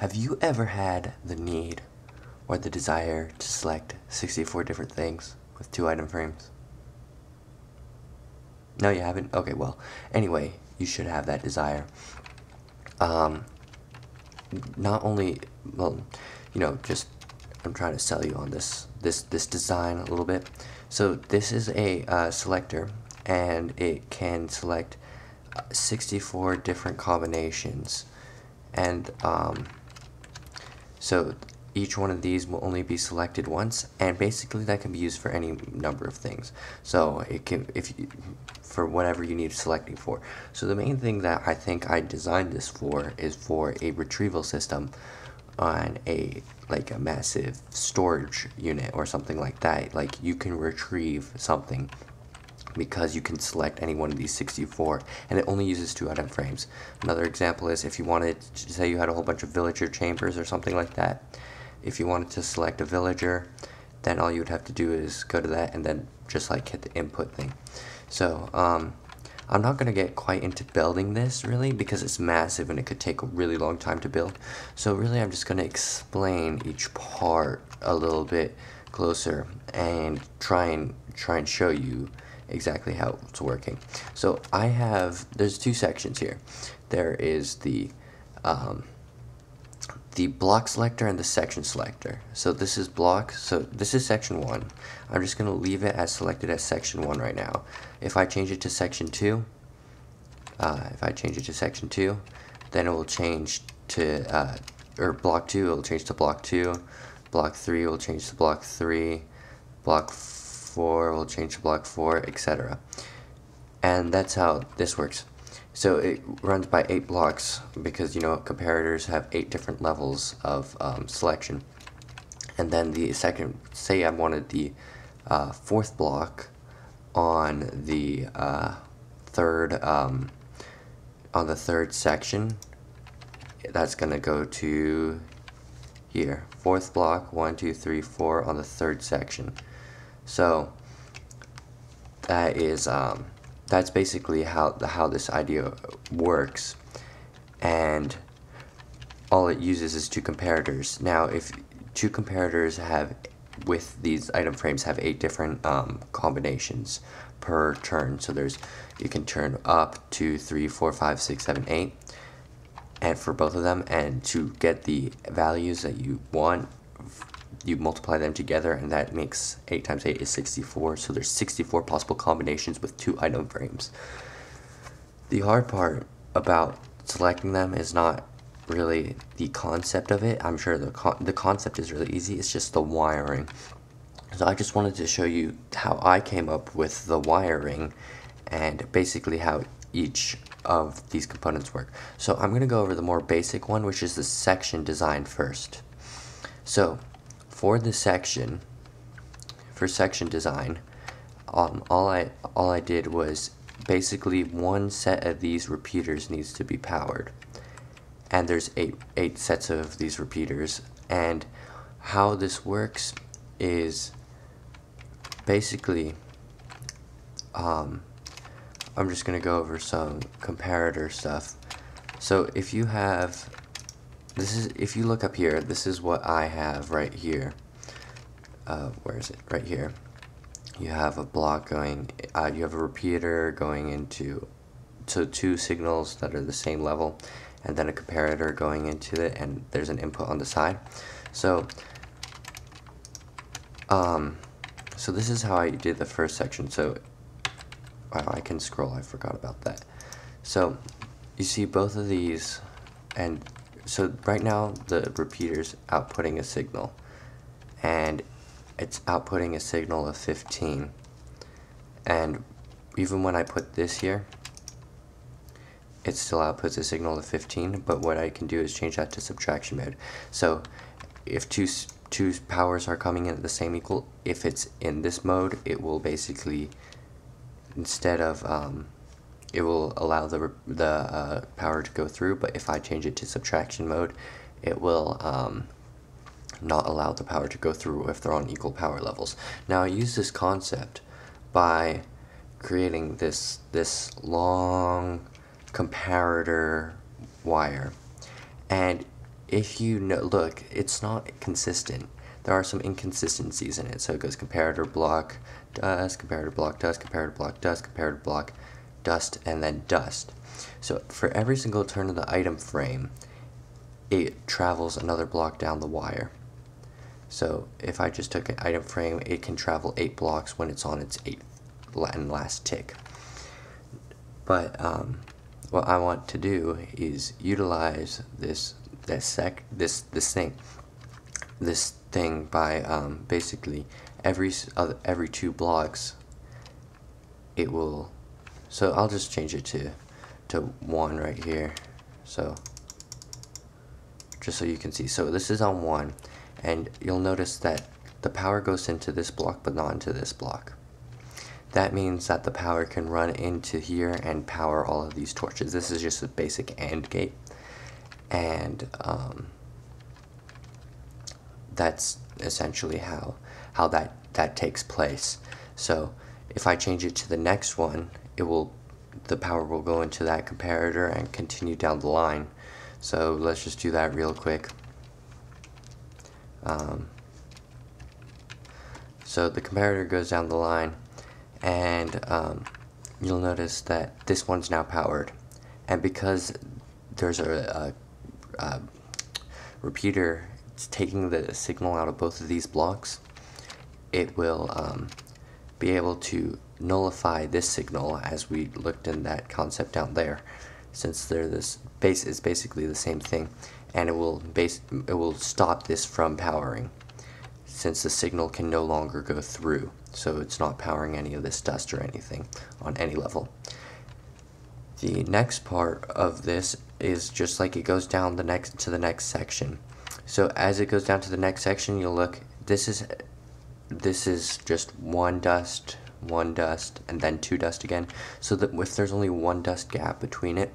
Have you ever had the need or the desire to select 64 different things with 2 item frames? No, you haven't? Okay, well, anyway, you should have that desire. Not only, well, just I'm trying to sell you on this design a little bit. So this is a selector, and it can select 64 different combinations, and so each one of these will only be selected once, and basically that can be used for any number of things. So it can, for whatever you need selecting for. So the main thing that I think I designed this for is for a retrieval system on a massive storage unit or something like that. Like, you can retrieve something because you can select any one of these 64, and it only uses 2 item frames. Another example is if you wanted to say you had a whole bunch of villager chambers or something like that. If you wanted to select a villager, then all you would have to do is go to that and then just hit the input thing. So I'm not going to get quite into building this really, because it's massive and it could take a really long time to build. So really I'm just going to explain each part a little bit closer and try and show you exactly how it's working. So there's 2 sections here. There is the block selector and the section selector. So this is block, so this is section 1. I'm just going to leave it as selected as section 1 right now. If I change it to section 2, then it will change to, or block 2, it will change to block 2, block 3 will change to block 3, block 4 will change to block 4, etc. And that's how this works. So it runs by 8 blocks because, comparators have 8 different levels of selection. And then the second, say I wanted the 4th block on the third section, that's gonna go to here. 4th block, 1, 2, 3, 4 on the 3rd section. So that is that's basically how this idea works, and all it uses is 2 comparators. Now, if 2 comparators with these item frames have 8 different combinations per turn. So you can turn up 2, 3, 4, 5, 6, 7, 8, and for both of them, and to get the values that you want, you multiply them together, and that makes 8 times 8 is 64. So there's 64 possible combinations with 2 item frames. The hard part about selecting them is not really the concept of it. I'm sure the concept is really easy. It's just the wiring. So I just wanted to show you how I came up with the wiring and basically how each of these components work. So I'm going to go over the more basic one, which is the section design first. So for section design, all I did was basically one set of these repeaters needs to be powered, and there's eight sets of these repeaters. And how this works is basically, I'm just gonna go over some comparator stuff. So if you have, if you look up here, this is what I have right here. Where is it? Right here. You have a block going, you have a repeater going into 2 signals that are the same level, and then a comparator going into it, and there's an input on the side. So so this is how I did the first section. So wow, I can scroll, I forgot about that. So you see both of these, and so right now the repeater's outputting a signal, and it's outputting a signal of 15, and even when I put this here, it still outputs a signal of 15, but what I can do is change that to subtraction mode. So if two powers are coming in at the same equal, if it's in this mode, it will basically, instead of it will allow the power to go through, but if I change it to subtraction mode, it will not allow the power to go through if they're on equal power levels. Now I use this concept by creating this long comparator wire, and if you look, it's not consistent. There are some inconsistencies in it. So it goes comparator block, dust, comparator block, dust, comparator block, dust, comparator block, dust, and then dust. So for every single turn of the item frame, it travels another block down the wire. So if I just took an item frame, it can travel 8 blocks when it's on its 8th and last tick. But what I want to do is utilize this thing by basically every 2 blocks it will. So I'll just change it to 1 right here. So just so you can see. So this is on 1. And you'll notice that the power goes into this block but not into this block. That means that the power can run into here and power all of these torches. This is just a basic AND gate. And that's essentially how that takes place. So if I change it to the next one, the power will go into that comparator and continue down the line. So let's just do that real quick. So the comparator goes down the line, and you'll notice that this one's now powered, and because there's a repeater taking the signal out of both of these blocks, it will be able to nullify this signal, as we looked in that concept down there, since they're this base is basically the same thing, and it will stop this from powering, since the signal can no longer go through. So it's not powering any of this dust or anything on any level. The next part of this is just like it goes down to the next section. So as it goes down to the next section, you'll look, this is just 1 dust, 1 dust, and then 2 dust again. So that if there's only 1 dust gap between it,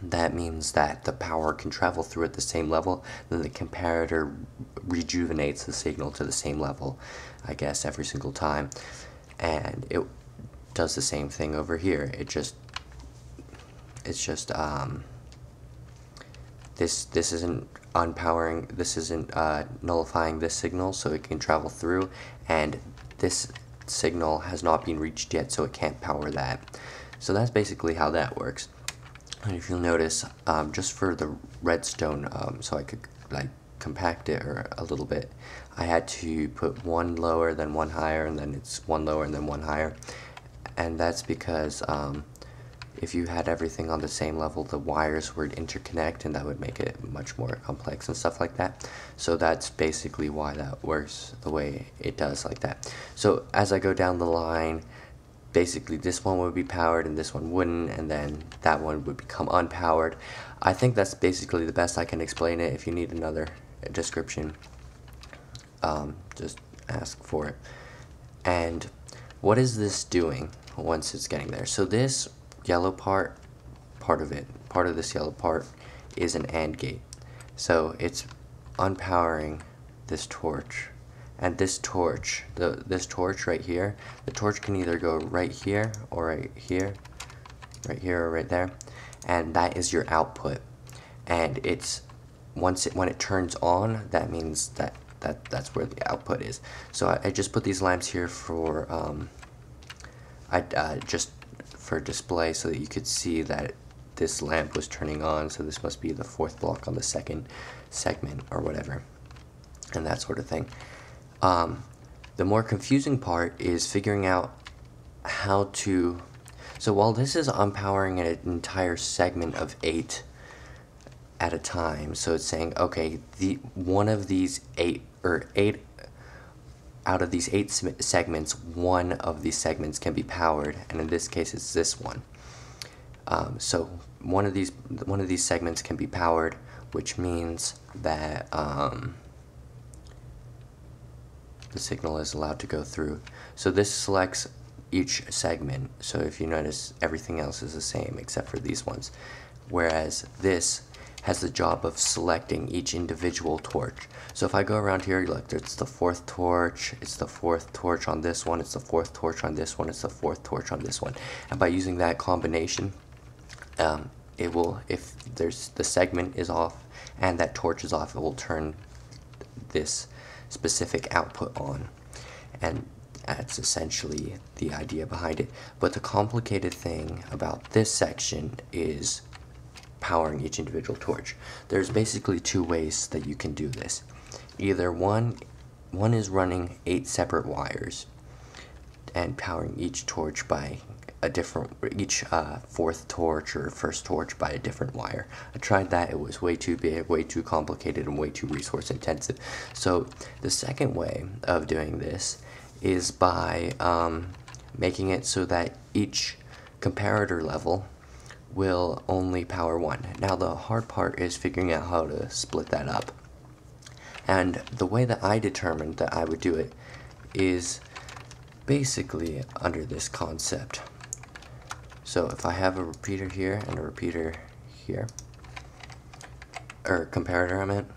that means that the power can travel through at the same level. Then the comparator rejuvenates the signal to the same level, I guess, every single time. And it does the same thing over here. This isn't unpowering, this isn't nullifying this signal, so it can travel through, and this signal has not been reached yet, so it can't power that. So that's basically how that works. And if you'll notice, just for the redstone, so I could like compact it a little bit, I had to put 1 lower, then 1 higher, and then it's 1 lower and then 1 higher. And that's because if you had everything on the same level, the wires would interconnect, and that would make it much more complex and stuff like that. So that's basically why that works the way it does, like that. So as I go down the line, basically this one would be powered and this one wouldn't, and then that one would become unpowered. I think that's basically the best I can explain it. If you need another description, just ask for it. And what is this doing once it's getting there? So this yellow part of this yellow part is an AND gate. So it's unpowering this torch. And this torch, this torch right here, the torch can either go right here or right here or right there, and that is your output. And it's when it turns on, that means that's where the output is. So I just put these lamps here for just for display, so that you could see that this lamp was turning on. So this must be the 4th block on the 2nd segment or whatever, and that sort of thing. The more confusing part is figuring out how to, so while this is unpowering an entire segment of 8 at a time, so it's saying, okay, one of these 8 out of these 8 segments, one of these segments can be powered, and in this case it's this one. So one of these segments can be powered, which means that the signal is allowed to go through. So this selects each segment. So if you notice, everything else is the same except for these ones. Whereas this has the job of selecting each individual torch. So if I go around here, look, it's the 4th torch, it's the 4th torch on this one, it's the 4th torch on this one, it's the 4th torch on this one. And by using that combination, it will, if the segment is off and that torch is off, it will turn this specific output on. And that's essentially the idea behind it. But the complicated thing about this section is powering each individual torch. There's basically two ways that you can do this. Either one is running 8 separate wires and powering each torch by a different, each fourth torch or first torch by a different wire. I tried that, it was way too big, way too complicated, and way too resource intensive. So the second way of doing this is by making it so that each comparator level will only power one. Now the hard part is figuring out how to split that up. And the way that I determined that I would do it is basically under this concept. So if I have a repeater here and a repeater here, or comparator I meant,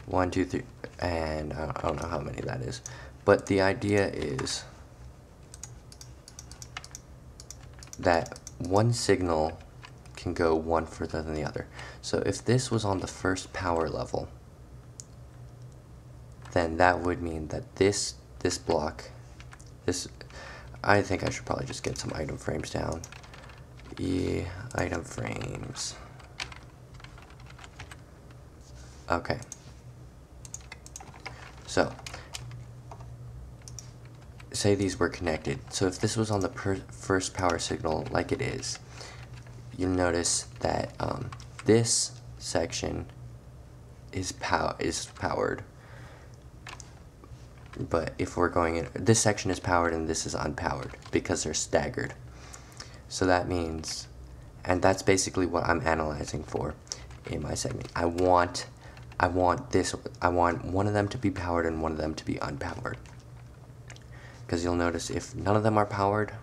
1, 2, 3, and I don't know how many that is, but the idea is that one signal can go one further than the other. So if this was on the first power level, then that would mean that this block, I think I should probably just get some item frames down. Item frames. Okay. So, say these were connected. So if this was on the first power signal, like it is, you'll notice that this section is powered. But if we're going in, this section is powered and this is unpowered because they're staggered. So that means, and that's basically what I'm analyzing for in my segment. I want one of them to be powered and one of them to be unpowered. Because you'll notice if none of them are powered,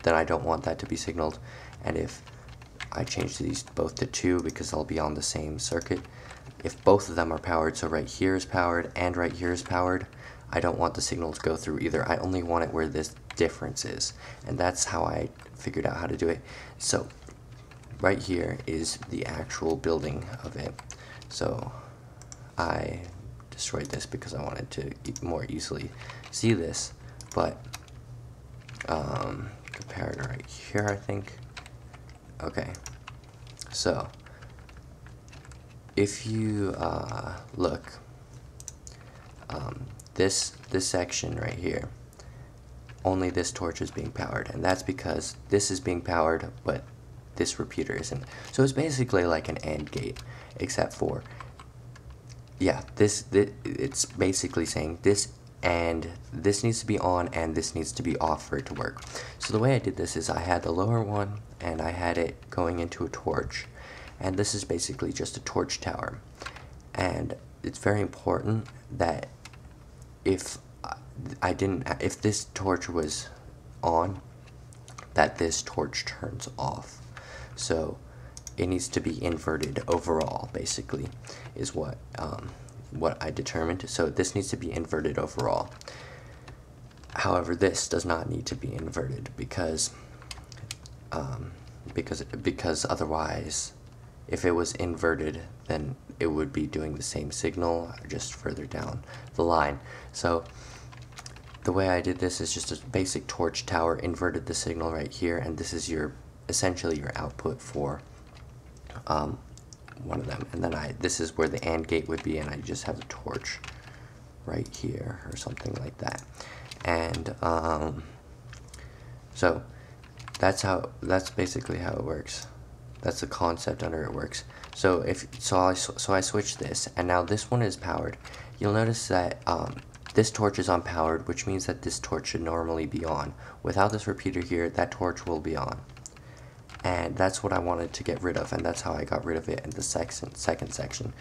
then I don't want that to be signaled. And if I change these both to 2 because they'll be on the same circuit, if both of them are powered, so right here is powered and right here is powered, I don't want the signal to go through either. I only want it where this difference is. And that's how I figured out how to do it. So right here is the actual building of it. So I destroyed this because I wanted to more easily see this. But comparator right here, I think. Okay. So if you look, this section right here, only this torch is being powered, and that's because this is being powered, but this repeater isn't. So it's basically like an AND gate, except for, yeah, it's basically saying this and this needs to be on and this needs to be off for it to work. So the way I did this is I had the lower one and I had it going into a torch, and this is basically just a torch tower. And it's very important that if this torch was on, that this torch turns off. So it needs to be inverted overall, basically, is what I determined. So this needs to be inverted overall. However, this does not need to be inverted because otherwise, if it was inverted, then it would be doing the same signal just further down the line. So the way I did this is just a basic torch tower, inverted the signal right here, and this is essentially your output for one of them. And then this is where the AND gate would be, and I just have a torch right here or something like that. And so that's basically how it works. That's the concept under it works. So I switch this, and now this one is powered. You'll notice that this torch is unpowered, which means that this torch should normally be on. Without this repeater here, that torch will be on. And that's what I wanted to get rid of, and that's how I got rid of it in the second section.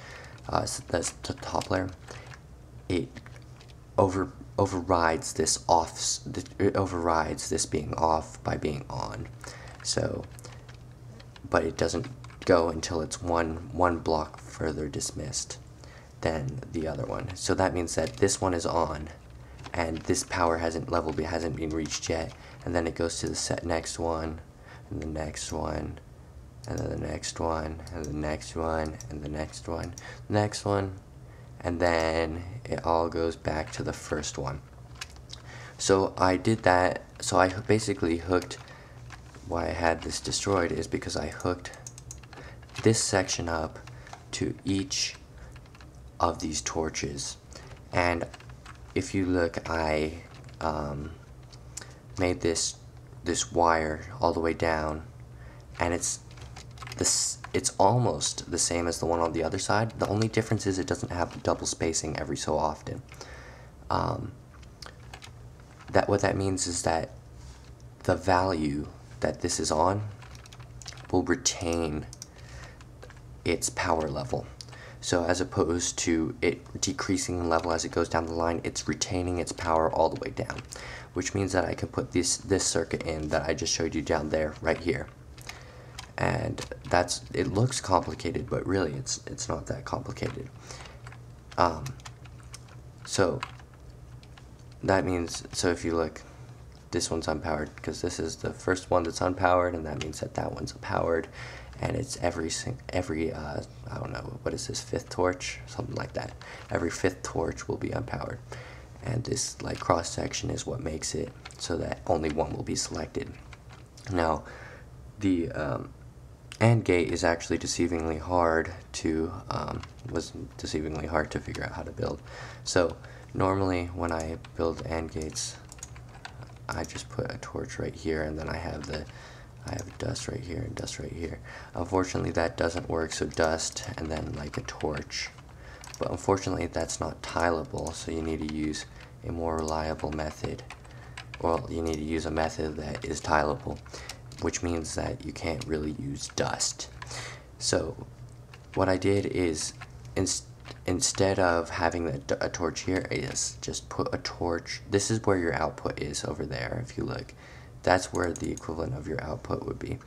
So that's the top layer. It overrides this being off by being on. So, but it doesn't go until it's one block further dismissed than the other one. So that means that this one is on, and this power hasn't been reached yet, and then it goes to the next one, and the next one, and then the next one, and the next one, and the next one, next one, and then it all goes back to the first one. So I did that, so I basically hooked, why I had this destroyed is because I hooked this section up to each of these torches. And if you look, I made this wire all the way down, and it's almost the same as the one on the other side. The only difference is it doesn't have double spacing every so often. What that means is that the value that this is on will retain its power level. So as opposed to it decreasing in level as it goes down the line, it's retaining its power all the way down, which means that I can put this circuit in that I just showed you down there right here. And it looks complicated, but really it's not that complicated. So that means, so if you look, this one's unpowered because this is the first one that's unpowered, and that means that that one's powered, and it's every I don't know, what is this, fifth torch, something like that. Every fifth torch will be unpowered, and this like cross section is what makes it so that only one will be selected. Now the AND gate is actually deceivingly hard to figure out how to build. So normally when I build AND gates, I just put a torch right here, and then I have dust right here and dust right here. Unfortunately that doesn't work, so dust and then like a torch. But unfortunately that's not tileable, so you need to use a more reliable method. Well, you need to use a method that is tileable, which means that you can't really use dust. So what I did is, instead of having a torch here, is just put a torch. This is where your output is over there. If you look, that's where the equivalent of your output would be.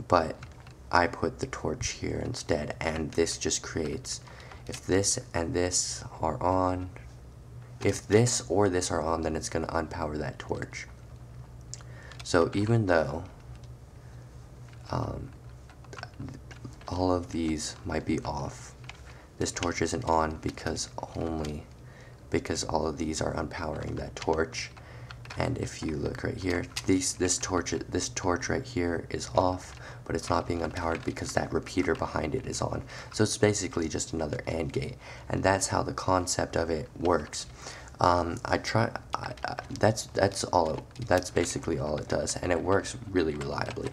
But I put the torch here instead, and this just creates, if this and this are on, if this or this are on, then it's going to unpower that torch. So even though all of these might be off, this torch isn't on because all of these are unpowering that torch. And if you look right here, this torch right here is off, but it's not being unpowered because that repeater behind it is on. So it's basically just another AND gate, and that's how the concept of it works. That's basically all it does, and it works really reliably.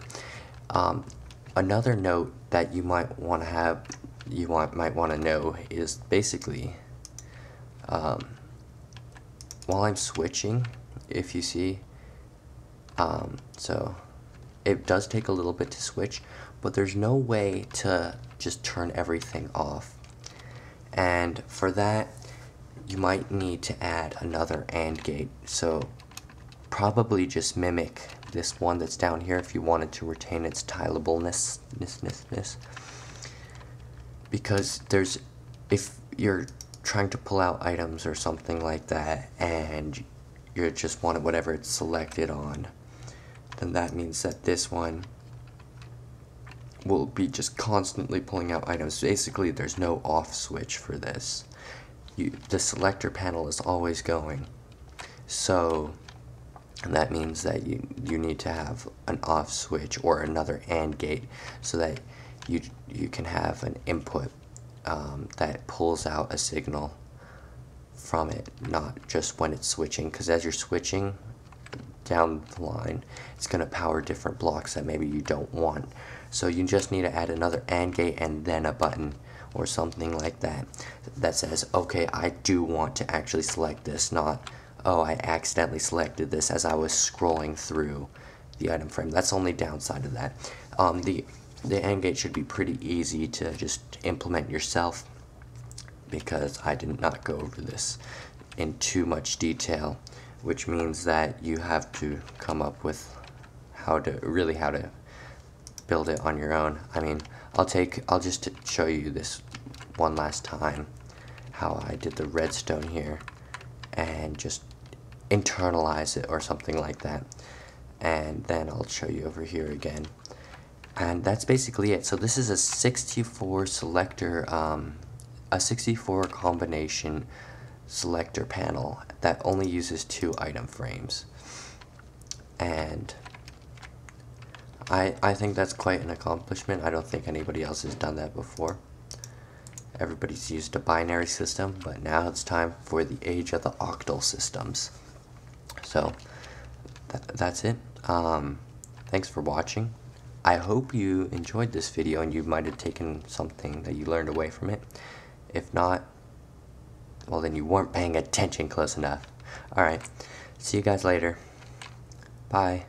Another note that you might want to know is basically, while I'm switching, if you see, so it does take a little bit to switch, but there's no way to just turn everything off. And for that, you might need to add another AND gate. So probably just mimic this one that's down here if you wanted to retain its tileableness. Because if you're trying to pull out items or something like that, and you just want whatever it's selected on, then that means that this one will be just constantly pulling out items. Basically, there's no off switch for this. The selector panel is always going. So that means that you need to have an off switch or another AND gate so that you can have an input that pulls out a signal from it, not just when it's switching, because as you're switching down the line, it's going to power different blocks that maybe you don't want. So you just need to add another AND gate and then a button or something like that that says, okay, I do want to actually select this, not, oh, I accidentally selected this as I was scrolling through the item frame. That's the only downside of that. The AND gate should be pretty easy to just implement yourself, because I did not go over this in too much detail, which means that you have to come up with how to build it on your own. I mean, I'll just show you this one last time how I did the redstone here and just internalize it or something like that, and then I'll show you over here again. And that's basically it. So this is a 64 selector, a 64 combination selector panel that only uses 2 item frames. And I think that's quite an accomplishment. I don't think anybody else has done that before. Everybody's used a binary system, but now it's time for the age of the octal systems. So that's it. Thanks for watching. I hope you enjoyed this video and you might have taken something that you learned away from it. If not, well then you weren't paying attention close enough. Alright, see you guys later. Bye.